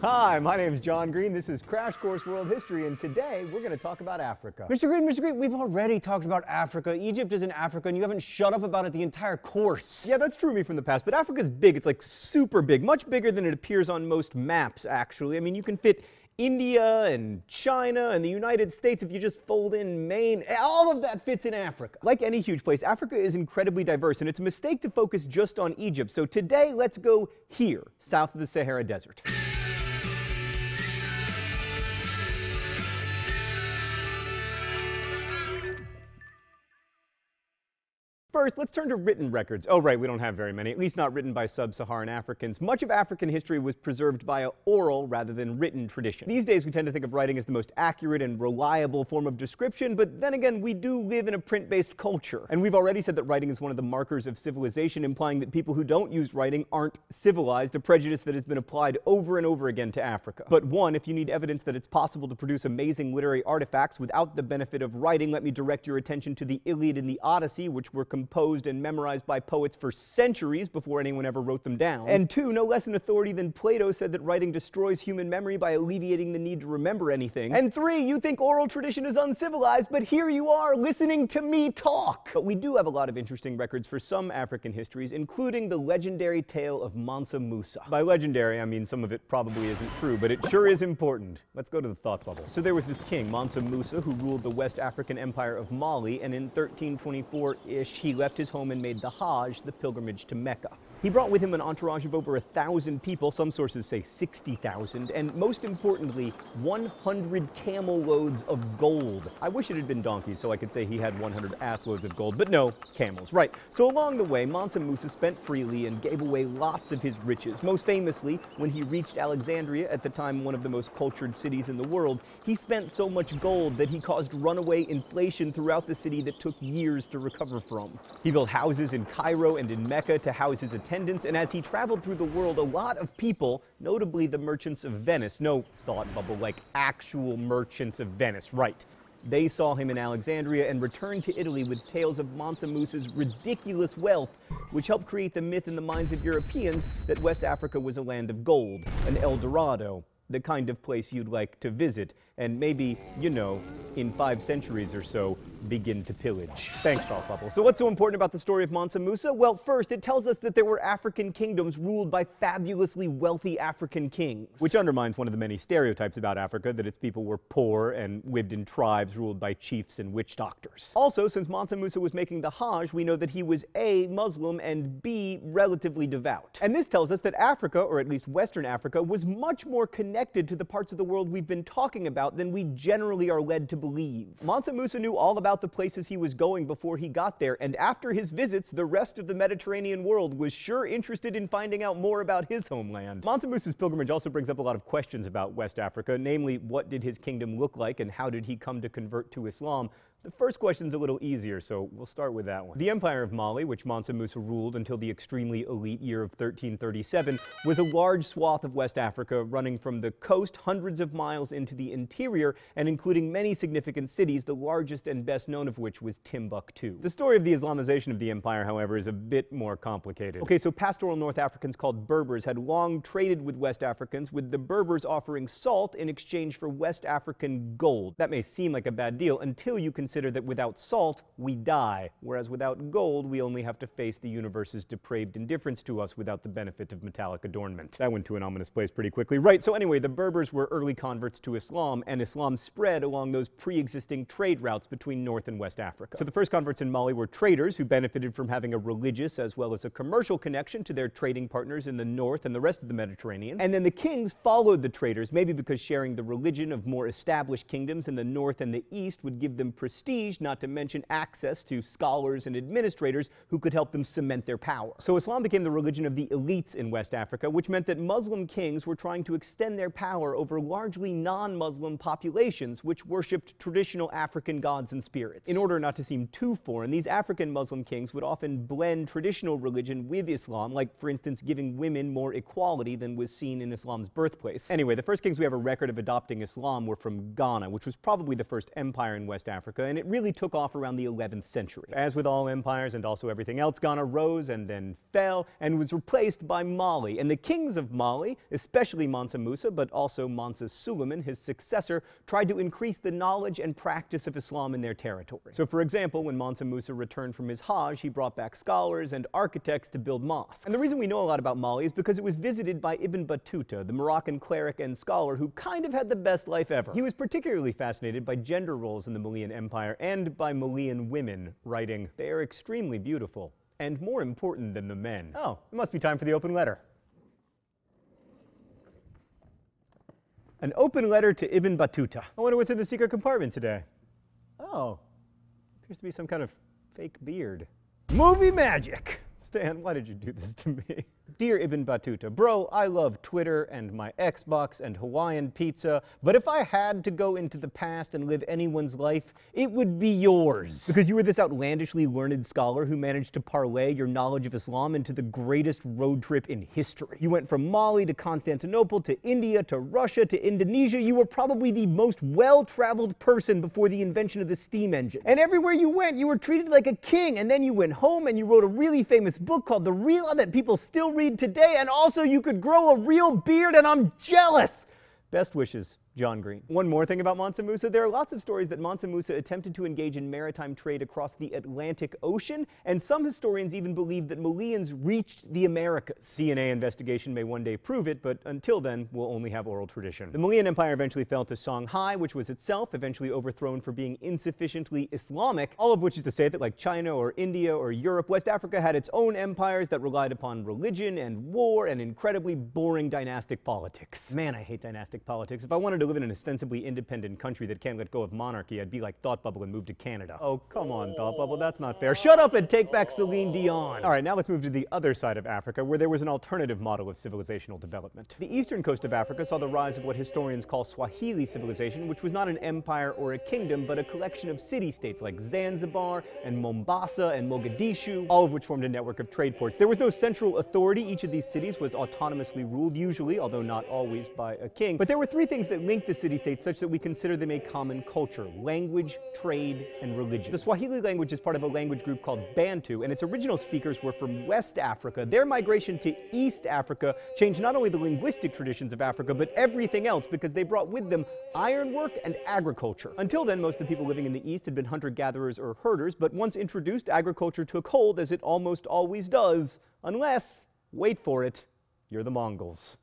Hi, my name is John Green. This is Crash Course World History, and today we're going to talk about Africa. Mr. Green, we've already talked about Africa. Egypt is in Africa, and you haven't shut up about it the entire course. Yeah, that's true of me from the past, but Africa's big. It's like super big, much bigger than it appears on most maps, actually. I mean, you can fit India and China and the United States if you just fold in Maine. All of that fits in Africa. Like any huge place, Africa is incredibly diverse, and it's a mistake to focus just on Egypt. So today, let's go here, south of the Sahara Desert. First, let's turn to written records. Oh, right, we don't have very many, at least not written by Sub-Saharan Africans. Much of African history was preserved via oral rather than written tradition. These days, we tend to think of writing as the most accurate and reliable form of description, but then again, we do live in a print-based culture. And we've already said that writing is one of the markers of civilization, implying that people who don't use writing aren't civilized, a prejudice that has been applied over and over again to Africa. But one, if you need evidence that it's possible to produce amazing literary artifacts without the benefit of writing, let me direct your attention to the Iliad and the Odyssey, which were composed and memorized by poets for centuries before anyone ever wrote them down. And two, no less an authority than Plato said that writing destroys human memory by alleviating the need to remember anything. And three, you think oral tradition is uncivilized, but here you are listening to me talk. But we do have a lot of interesting records for some African histories, including the legendary tale of Mansa Musa. By legendary, I mean some of it probably isn't true, but it sure is important. Let's go to the thought bubble. So there was this king, Mansa Musa, who ruled the West African empire of Mali, and in 1324-ish, he left his home and made the Hajj, the pilgrimage to Mecca. He brought with him an entourage of over 1,000 people, some sources say 60,000, and most importantly, 100 camel loads of gold. I wish it had been donkeys so I could say he had 100 ass loads of gold, but no, camels, right. So along the way, Mansa Musa spent freely and gave away lots of his riches. Most famously, when he reached Alexandria, at the time one of the most cultured cities in the world, he spent so much gold that he caused runaway inflation throughout the city that took years to recover from. He built houses in Cairo and in Mecca to house his attendants, and as he traveled through the world, a lot of people, notably the merchants of Venice, no thought bubble, like actual merchants of Venice, right. They saw him in Alexandria and returned to Italy with tales of Mansa Musa's ridiculous wealth, which helped create the myth in the minds of Europeans that West Africa was a land of gold, an El Dorado, the kind of place you'd like to visit, and maybe, you know, in 5 centuries or so, begin to pillage. Thanks, Thought Bubble. So what's so important about the story of Mansa Musa? Well, first, it tells us that there were African kingdoms ruled by fabulously wealthy African kings, which undermines one of the many stereotypes about Africa, that its people were poor and lived in tribes ruled by chiefs and witch doctors. Also, since Mansa Musa was making the Hajj, we know that he was A, Muslim, and B, relatively devout. And this tells us that Africa, or at least Western Africa, was much more connected to the parts of the world we've been talking about than we generally are led to believe. Mansa Musa knew all about the places he was going before he got there, and after his visits, the rest of the Mediterranean world was sure interested in finding out more about his homeland. Mansa Musa's pilgrimage also brings up a lot of questions about West Africa, namely, what did his kingdom look like and how did he come to convert to Islam? The first question's a little easier, so we'll start with that one. The Empire of Mali, which Mansa Musa ruled until the extremely elite year of 1337, was a large swath of West Africa running from the coast hundreds of miles into the interior and including many significant cities, the largest and best known of which was Timbuktu. The story of the Islamization of the empire, however, is a bit more complicated. Okay, so pastoral North Africans called Berbers had long traded with West Africans, with the Berbers offering salt in exchange for West African gold. That may seem like a bad deal until you consider that without salt, we die, whereas without gold, we only have to face the universe's depraved indifference to us without the benefit of metallic adornment. That went to an ominous place pretty quickly. Right, so anyway, the Berbers were early converts to Islam, and Islam spread along those pre-existing trade routes between North and West Africa. So the first converts in Mali were traders who benefited from having a religious as well as a commercial connection to their trading partners in the north and the rest of the Mediterranean. And then the kings followed the traders, maybe because sharing the religion of more established kingdoms in the north and the east would give them prestige, not to mention access to scholars and administrators who could help them cement their power. So Islam became the religion of the elites in West Africa, which meant that Muslim kings were trying to extend their power over largely non-Muslim populations which worshipped traditional African gods and spirits. In order not to seem too foreign, these African Muslim kings would often blend traditional religion with Islam, like, for instance, giving women more equality than was seen in Islam's birthplace. Anyway, the first kings we have a record of adopting Islam were from Ghana, which was probably the first empire in West Africa, and it really took off around the 11th century. As with all empires and also everything else, Ghana rose and then fell and was replaced by Mali. And the kings of Mali, especially Mansa Musa, but also Mansa Suleiman, his successor, tried to increase the knowledge and practice of Islam in their territory. So for example, when Mansa Musa returned from his Hajj, he brought back scholars and architects to build mosques. And the reason we know a lot about Mali is because it was visited by Ibnu Battuta, the Moroccan cleric and scholar who kind of had the best life ever. He was particularly fascinated by gender roles in the Malian Empire and by Malian women, writing, "They are extremely beautiful and more important than the men." Oh, it must be time for the open letter. An open letter to Ibn Battuta. I wonder what's in the secret compartment today. Oh, appears to be some kind of fake beard. Movie magic! Stan, why did you do this to me? Dear Ibn Battuta, bro, I love Twitter and my Xbox and Hawaiian pizza, but if I had to go into the past and live anyone's life, it would be yours. Because you were this outlandishly learned scholar who managed to parlay your knowledge of Islam into the greatest road trip in history. You went from Mali to Constantinople to India to Russia to Indonesia. You were probably the most well-traveled person before the invention of the steam engine. And everywhere you went, you were treated like a king, and then you went home and you wrote a really famous book called The Real that people still read today, and also you could grow a real beard, and I'm jealous! Best wishes, John Green. One more thing about Mansa Musa, there are lots of stories that Mansa Musa attempted to engage in maritime trade across the Atlantic Ocean, and some historians even believe that Malians reached the Americas. DNA investigation may one day prove it, but until then, we'll only have oral tradition. The Malian Empire eventually fell to Songhai, which was itself eventually overthrown for being insufficiently Islamic, all of which is to say that like China or India or Europe, West Africa had its own empires that relied upon religion and war and incredibly boring dynastic politics. Man, I hate dynastic politics. If I wanted to live in an ostensibly independent country that can't let go of monarchy, I'd be like Thought Bubble and move to Canada. Oh, come on, Thought Bubble, that's not fair. Shut up and take back Celine Dion. All right, now let's move to the other side of Africa, where there was an alternative model of civilizational development. The eastern coast of Africa saw the rise of what historians call Swahili civilization, which was not an empire or a kingdom, but a collection of city-states like Zanzibar and Mombasa and Mogadishu, all of which formed a network of trade ports. There was no central authority. Each of these cities was autonomously ruled, usually, although not always, by a king. But there were three things that linked the city-states such that we consider them a common culture: language, trade, and religion. The Swahili language is part of a language group called Bantu, and its original speakers were from West Africa. Their migration to East Africa changed not only the linguistic traditions of Africa, but everything else, because they brought with them ironwork and agriculture. Until then, most of the people living in the East had been hunter-gatherers or herders, but once introduced, agriculture took hold, as it almost always does, unless, wait for it, you're the Mongols.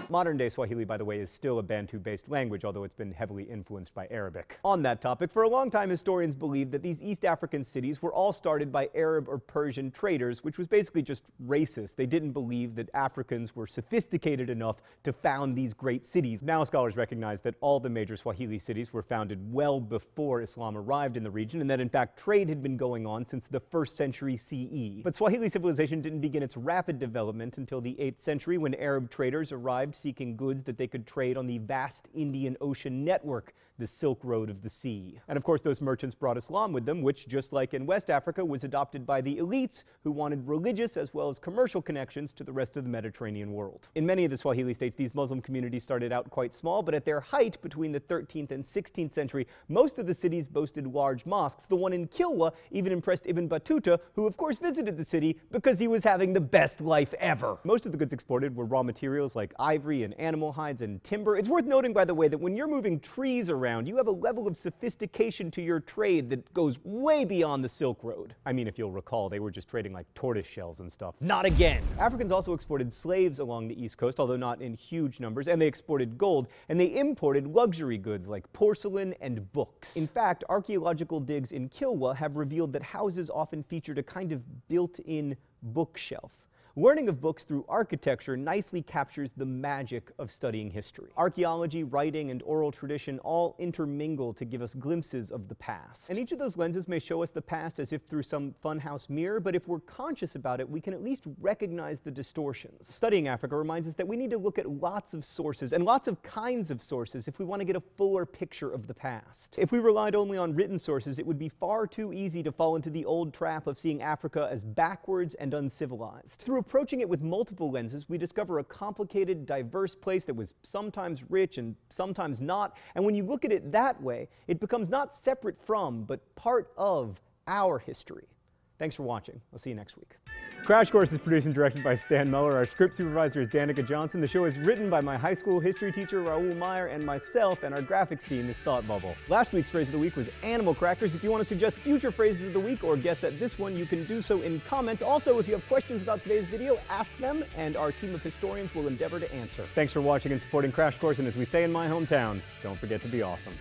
Modern-day Swahili, by the way, is still a Bantu-based language, although it's been heavily influenced by Arabic. On that topic, for a long time, historians believed that these East African cities were all started by Arab or Persian traders, which was basically just racist. They didn't believe that Africans were sophisticated enough to found these great cities. Now scholars recognize that all the major Swahili cities were founded well before Islam arrived in the region, and that in fact trade had been going on since the 1st century CE. But Swahili civilization didn't begin its rapid development until the 8th century, when Arab traders arrived seeking goods that they could trade on the vast Indian Ocean network, the Silk Road of the Sea. And of course, those merchants brought Islam with them, which, just like in West Africa, was adopted by the elites who wanted religious as well as commercial connections to the rest of the Mediterranean world. In many of the Swahili states, these Muslim communities started out quite small, but at their height between the 13th and 16th century, most of the cities boasted large mosques. The one in Kilwa even impressed Ibn Battuta, who of course visited the city because he was having the best life ever. Most of the goods exported were raw materials like ivory and animal hides and timber. It's worth noting, by the way, that when you're moving trees around, you have a level of sophistication to your trade that goes way beyond the Silk Road. I mean, if you'll recall, they were just trading like tortoise shells and stuff. Not again! Africans also exported slaves along the East Coast, although not in huge numbers, and they exported gold, and they imported luxury goods like porcelain and books. In fact, archaeological digs in Kilwa have revealed that houses often featured a kind of built-in bookshelf. Learning of books through architecture nicely captures the magic of studying history. Archaeology, writing, and oral tradition all intermingle to give us glimpses of the past. And each of those lenses may show us the past as if through some funhouse mirror, but if we're conscious about it, we can at least recognize the distortions. Studying Africa reminds us that we need to look at lots of sources, and lots of kinds of sources, if we want to get a fuller picture of the past. If we relied only on written sources, it would be far too easy to fall into the old trap of seeing Africa as backwards and uncivilized. Through approaching it with multiple lenses, we discover a complicated, diverse place that was sometimes rich and sometimes not. And when you look at it that way, it becomes not separate from, but part of our history. Thanks for watching. I'll see you next week. Crash Course is produced and directed by Stan Muller. Our script supervisor is Danica Johnson. The show is written by my high school history teacher, Raoul Meyer, and myself, and our graphics team is Thought Bubble. Last week's phrase of the week was animal crackers. If you want to suggest future phrases of the week or guess at this one, you can do so in comments. Also, if you have questions about today's video, ask them, and our team of historians will endeavor to answer. Thanks for watching and supporting Crash Course, and as we say in my hometown, don't forget to be awesome.